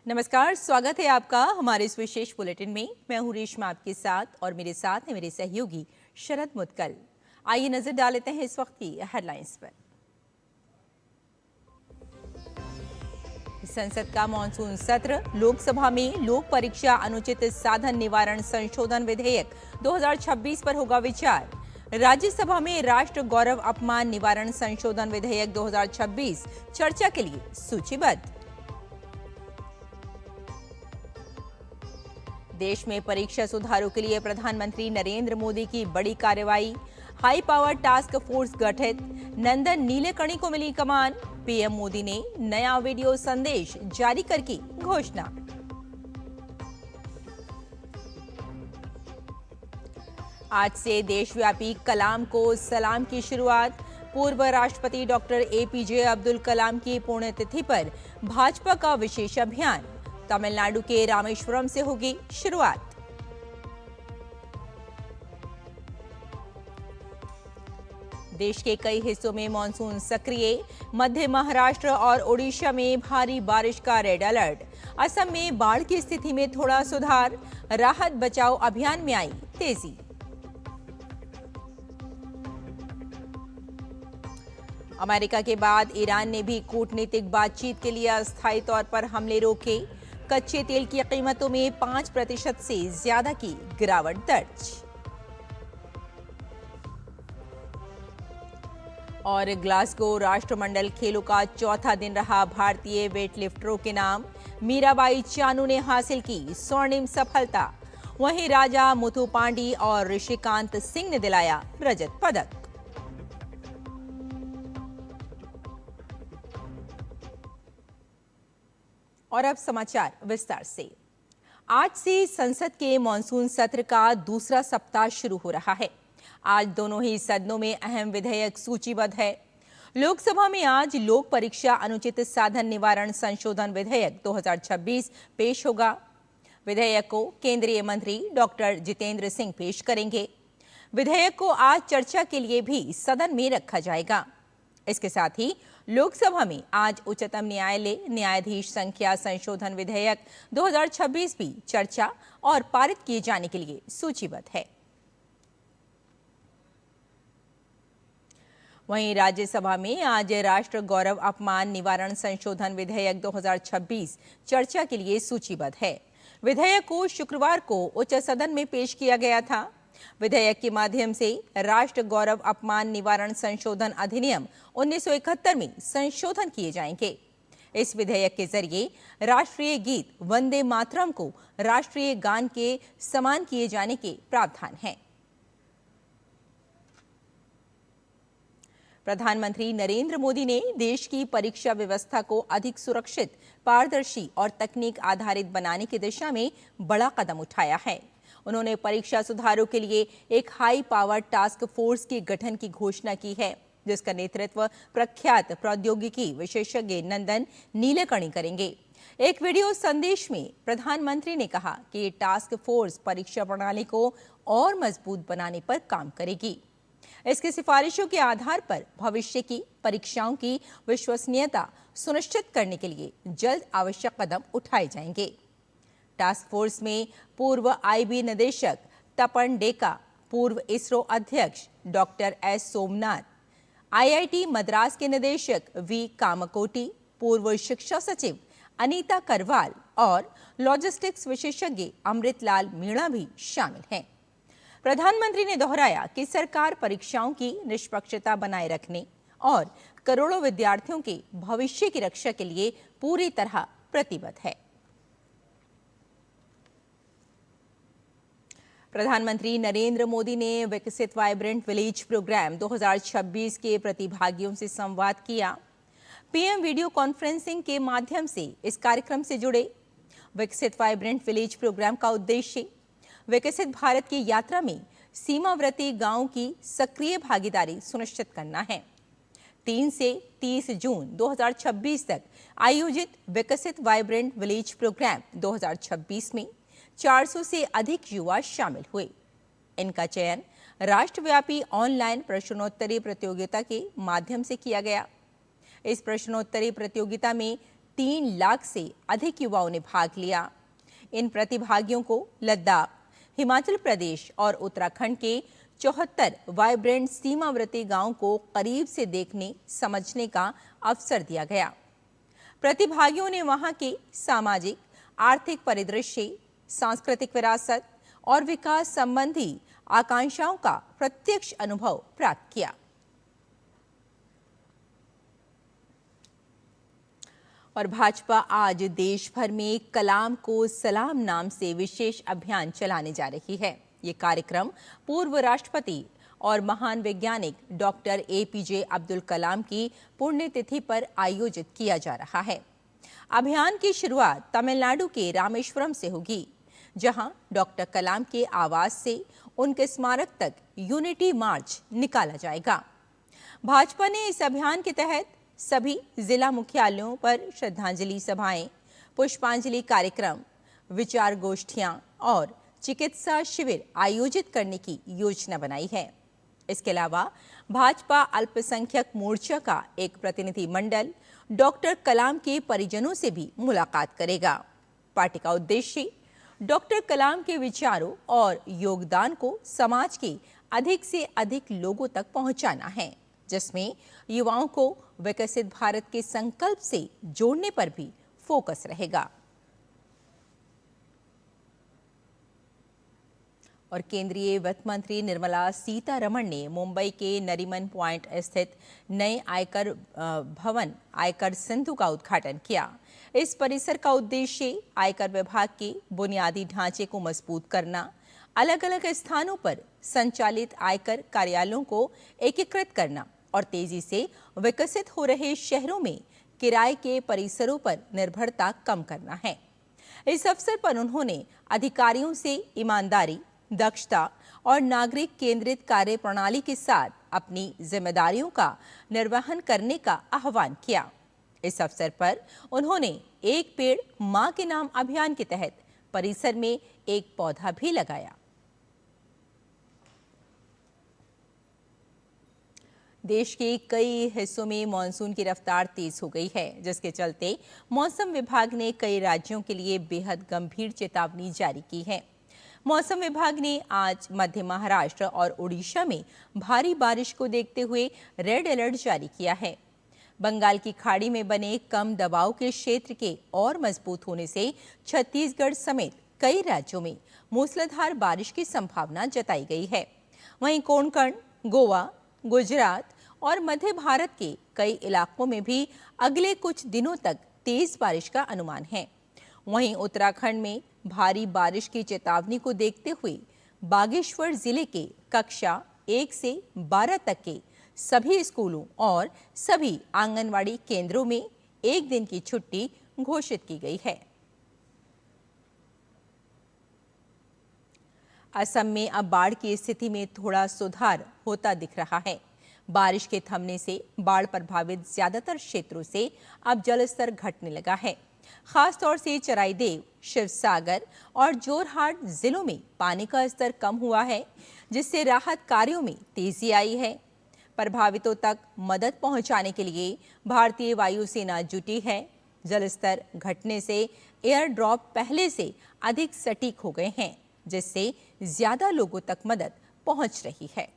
नमस्कार, स्वागत है आपका हमारे इस विशेष बुलेटिन में। मैं हूं रेशमा आपके साथ और मेरे साथ है मेरे सहयोगी शरद मुदगल। आइए नजर डाल लेते हैं इस वक्त की हेडलाइंस पर। संसद का मानसून सत्र, लोकसभा में लोक परीक्षा अनुचित साधन निवारण संशोधन विधेयक 2026 पर होगा विचार। राज्यसभा में राष्ट्र गौरव अपमान निवारण संशोधन विधेयक 2026 चर्चा के लिए सूचीबद्ध। देश में परीक्षा सुधारों के लिए प्रधानमंत्री नरेंद्र मोदी की बड़ी कार्रवाई, हाई पावर टास्क फोर्स गठित, नंदन नीलेकणी को मिली कमान। पीएम मोदी ने नया वीडियो संदेश जारी कर की घोषणा। आज से देशव्यापी कलाम को सलाम की शुरुआत। पूर्व राष्ट्रपति डॉक्टर एपीजे अब्दुल कलाम की पुण्यतिथि पर भाजपा का विशेष अभियान। तमिलनाडु के रामेश्वरम से होगी शुरुआत। देश के कई हिस्सों में मानसून सक्रिय, मध्य महाराष्ट्र और ओडिशा में भारी बारिश का रेड अलर्ट। असम में बाढ़ की स्थिति में थोड़ा सुधार, राहत बचाव अभियान में आई तेजी। अमेरिका के बाद ईरान ने भी कूटनीतिक बातचीत के लिए अस्थायी तौर पर हमले रोके। कच्चे तेल की कीमतों में 5% से ज्यादा की गिरावट दर्ज। और ग्लासगो राष्ट्रमंडल खेलों का चौथा दिन रहा भारतीय वेटलिफ्टरों के नाम। मीराबाई चानू ने हासिल की स्वर्णिम सफलता, वहीं राजा मुथुपांडी और ऋषिकांत सिंह ने दिलाया रजत पदक। और अब समाचार विस्तार से। आज से संसद के मानसून सत्र का दूसरा सप्ताह शुरू हो रहा है। आज दोनों ही सदनों में अहम विधेयक सूचीबद्ध है। लोकसभा में आज लोक परीक्षा अनुचित साधन निवारण संशोधन विधेयक 2026 पेश होगा। विधेयक को केंद्रीय मंत्री डॉक्टर जितेंद्र सिंह पेश करेंगे। विधेयक को आज चर्चा के लिए भी सदन में रखा जाएगा। इसके साथ ही लोकसभा में आज उच्चतम न्यायालय न्यायाधीश संख्या संशोधन विधेयक 2026 भी चर्चा और पारित किए जाने के लिए सूचीबद्ध है। वहीं राज्यसभा में आज राष्ट्र गौरव अपमान निवारण संशोधन विधेयक 2026 चर्चा के लिए सूचीबद्ध है। विधेयक को शुक्रवार को उच्च सदन में पेश किया गया था। विधेयक के माध्यम से राष्ट्र गौरव अपमान निवारण संशोधन अधिनियम 1971 में संशोधन किए जाएंगे। इस विधेयक के जरिए राष्ट्रीय गीत वंदे मातरम को राष्ट्रीय गान के समान किए जाने के प्रावधान हैं। प्रधानमंत्री नरेंद्र मोदी ने देश की परीक्षा व्यवस्था को अधिक सुरक्षित, पारदर्शी और तकनीक आधारित बनाने की दिशा में बड़ा कदम उठाया है। उन्होंने परीक्षा सुधारों के लिए एक हाई पावर टास्क फोर्स के गठन की घोषणा की है, जिसका नेतृत्व प्रख्यात प्रौद्योगिकी विशेषज्ञ नंदन नीलेकणी करेंगे। एक वीडियो संदेश में प्रधानमंत्री ने कहा कि ये टास्क फोर्स परीक्षा प्रणाली को और मजबूत बनाने पर काम करेगी। इसकी सिफारिशों के आधार पर भविष्य की परीक्षाओं की विश्वसनीयता सुनिश्चित करने के लिए जल्द आवश्यक कदम उठाए जाएंगे। टास्क फोर्स में पूर्व आईबी निदेशक तपन डेका, पूर्व इसरो अध्यक्ष doctor S Somnath, IIT Madras के निदेशक वी कामकोटी, पूर्व शिक्षा सचिव अनीता करवाल और लॉजिस्टिक्स विशेषज्ञ अमृतलाल मीणा भी शामिल हैं। प्रधानमंत्री ने दोहराया कि सरकार परीक्षाओं की निष्पक्षता बनाए रखने और करोड़ों विद्यार्थियों के भविष्य की रक्षा के लिए पूरी तरह प्रतिबद्ध है। प्रधानमंत्री नरेंद्र मोदी ने विकसित वाइब्रेंट विलेज प्रोग्राम 2026 के प्रतिभागियों से संवाद किया। पीएम वीडियो कॉन्फ्रेंसिंग के माध्यम से इस कार्यक्रम से जुड़े। विकसित वाइब्रेंट विलेज प्रोग्राम का उद्देश्य विकसित भारत की यात्रा में सीमावर्ती गांवों की सक्रिय भागीदारी सुनिश्चित करना है। 3 से 30 जून 2026 तक आयोजित विकसित वाइब्रेंट विलेज प्रोग्राम 2026 में 400 से अधिक युवा शामिल हुए। इनका चयन राष्ट्रव्यापी ऑनलाइन प्रश्नोत्तरी प्रतियोगिता के माध्यम से किया गया। इस प्रश्नोत्तरी प्रतियोगिता में 3 लाख से अधिक युवाओं ने भाग लिया। इन प्रतिभागियों को लद्दाख, हिमाचल प्रदेश और उत्तराखंड के 74 वाइब्रेंट सीमावर्ती गांवों को करीब से देखने समझने का अवसर दिया गया। प्रतिभागियों ने वहां के सामाजिक, आर्थिक परिदृश्य, सांस्कृतिक विरासत और विकास संबंधी आकांक्षाओं का प्रत्यक्ष अनुभव प्राप्त किया। और भाजपा आज देश भर में कलाम को सलाम नाम से विशेष अभियान चलाने जा रही है। ये कार्यक्रम पूर्व राष्ट्रपति और महान वैज्ञानिक डॉक्टर APJ अब्दुल कलाम की पुण्यतिथि पर आयोजित किया जा रहा है। अभियान की शुरुआत तमिलनाडु के रामेश्वरम से होगी, जहां डॉक्टर कलाम के आवास से उनके स्मारक तक यूनिटी मार्च निकाला जाएगा। भाजपा ने इस अभियान के तहत सभी जिला मुख्यालयों पर श्रद्धांजलि सभाएं, पुष्पांजलि कार्यक्रम, विचार गोष्ठियां और चिकित्सा शिविर आयोजित करने की योजना बनाई है। इसके अलावा भाजपा अल्पसंख्यक मोर्चा का एक प्रतिनिधि मंडल डॉक्टर कलाम के परिजनों से भी मुलाकात करेगा। पार्टी का उद्देश्य डॉक्टर कलाम के विचारों और योगदान को समाज के अधिक से अधिक लोगों तक पहुंचाना है, जिसमें युवाओं को विकसित भारत के संकल्प से जोड़ने पर भी फोकस रहेगा। और केंद्रीय वित्त मंत्री निर्मला सीतारमण ने मुंबई के नरीमन पॉइंट स्थित नए आयकर भवन आयकर सिंधु का उद्घाटन किया। इस परिसर का उद्देश्य आयकर विभाग के बुनियादी ढांचे को मजबूत करना, अलग अलग स्थानों पर संचालित आयकर कार्यालयों को एकीकृत करना और तेजी से विकसित हो रहे शहरों में किराए के परिसरों पर निर्भरता कम करना है। इस अवसर पर उन्होंने अधिकारियों से ईमानदारी, दक्षता और नागरिक केंद्रित कार्य प्रणाली के साथ अपनी जिम्मेदारियों का निर्वहन करने का आह्वान किया। इस अवसर पर उन्होंने एक पेड़ मां के नाम अभियान के तहत परिसर में एक पौधा भी लगाया। देश के कई हिस्सों में मानसून की रफ्तार तेज हो गई है, जिसके चलते मौसम विभाग ने कई राज्यों के लिए बेहद गंभीर चेतावनी जारी की है। मौसम विभाग ने आज मध्य महाराष्ट्र और उड़ीसा में भारी बारिश को देखते हुए रेड अलर्ट जारी किया है। बंगाल की खाड़ी में बने कम दबाव के क्षेत्र के और मजबूत होने से छत्तीसगढ़ समेत कई राज्यों में मूसलाधार बारिश की संभावना जताई गई है। वहीं कोंकण, गोवा, गुजरात और मध्य भारत के कई इलाकों में भी अगले कुछ दिनों तक तेज बारिश का अनुमान है। वहीं उत्तराखंड में भारी बारिश की चेतावनी को देखते हुए बागेश्वर जिले के कक्षा 1 से 12 तक के सभी स्कूलों और सभी आंगनवाड़ी केंद्रों में एक दिन की छुट्टी घोषित की गई है। असम में अब बाढ़ की स्थिति में थोड़ा सुधार होता दिख रहा है। बारिश के थमने से बाढ़ प्रभावित ज्यादातर क्षेत्रों से अब जलस्तर घटने लगा है। खासतौर से चराईदेव, शिवसागर और जोरहाट जिलों में पानी का स्तर कम हुआ है, जिससे राहत कार्यों में तेजी आई है। प्रभावितों तक मदद पहुंचाने के लिए भारतीय वायुसेना जुटी है। जलस्तर घटने से एयर ड्रॉप पहले से अधिक सटीक हो गए हैं, जिससे ज्यादा लोगों तक मदद पहुंच रही है।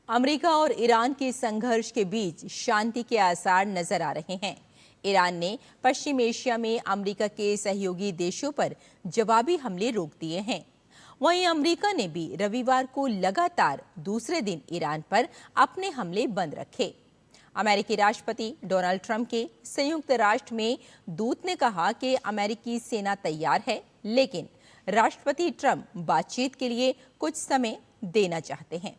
अमेरिका और ईरान के संघर्ष के बीच शांति के आसार नजर आ रहे हैं। ईरान ने पश्चिम एशिया में अमेरिका के सहयोगी देशों पर जवाबी हमले रोक दिए हैं। वहीं अमेरिका ने भी रविवार को लगातार दूसरे दिन ईरान पर अपने हमले बंद रखे। अमेरिकी राष्ट्रपति डोनाल्ड ट्रंप के संयुक्त राष्ट्र में दूत ने कहा कि अमेरिकी सेना तैयार है, लेकिन राष्ट्रपति ट्रंप बातचीत के लिए कुछ समय देना चाहते हैं।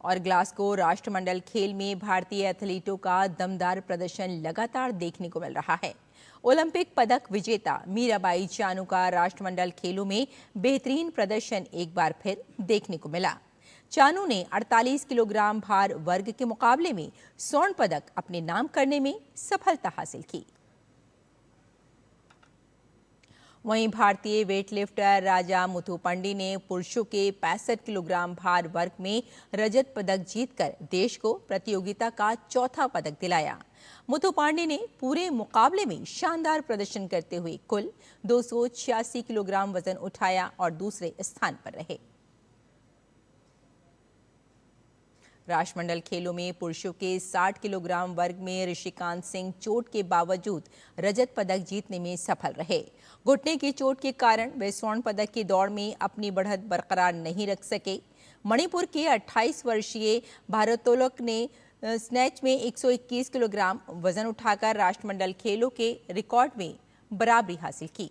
और ग्लासगो राष्ट्रमंडल खेल में भारतीय एथलीटों का दमदार प्रदर्शन लगातार देखने को मिल रहा है। ओलंपिक पदक विजेता मीराबाई चानू का राष्ट्रमंडल खेलों में बेहतरीन प्रदर्शन एक बार फिर देखने को मिला। चानू ने 48 किलोग्राम भार वर्ग के मुकाबले में स्वर्ण पदक अपने नाम करने में सफलता हासिल की। वहीं भारतीय वेटलिफ्टर राजा मुथुपांडी ने पुरुषों के 65 किलोग्राम भार वर्ग में रजत पदक जीतकर देश को प्रतियोगिता का चौथा पदक दिलाया। मुथुपांडी ने पूरे मुकाबले में शानदार प्रदर्शन करते हुए कुल 286 किलोग्राम वजन उठाया और दूसरे स्थान पर रहे। राष्ट्रमंडल खेलों में पुरुषों के 60 किलोग्राम वर्ग में ऋषिकांत सिंह चोट के बावजूद रजत पदक जीतने में सफल रहे। घुटने की चोट के कारण वे स्वर्ण पदक की दौड़ में अपनी बढ़त बरकरार नहीं रख सके। मणिपुर के 28 वर्षीय भारोत्तोलक ने स्नैच में 121 किलोग्राम वजन उठाकर राष्ट्रमंडल खेलों के रिकॉर्ड में बराबरी हासिल की।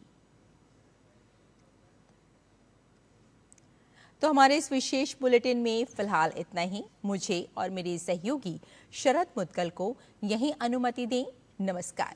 तो हमारे इस विशेष बुलेटिन में फिलहाल इतना ही। मुझे और मेरी सहयोगी शरद मुदगल को यहीं अनुमति दें। नमस्कार।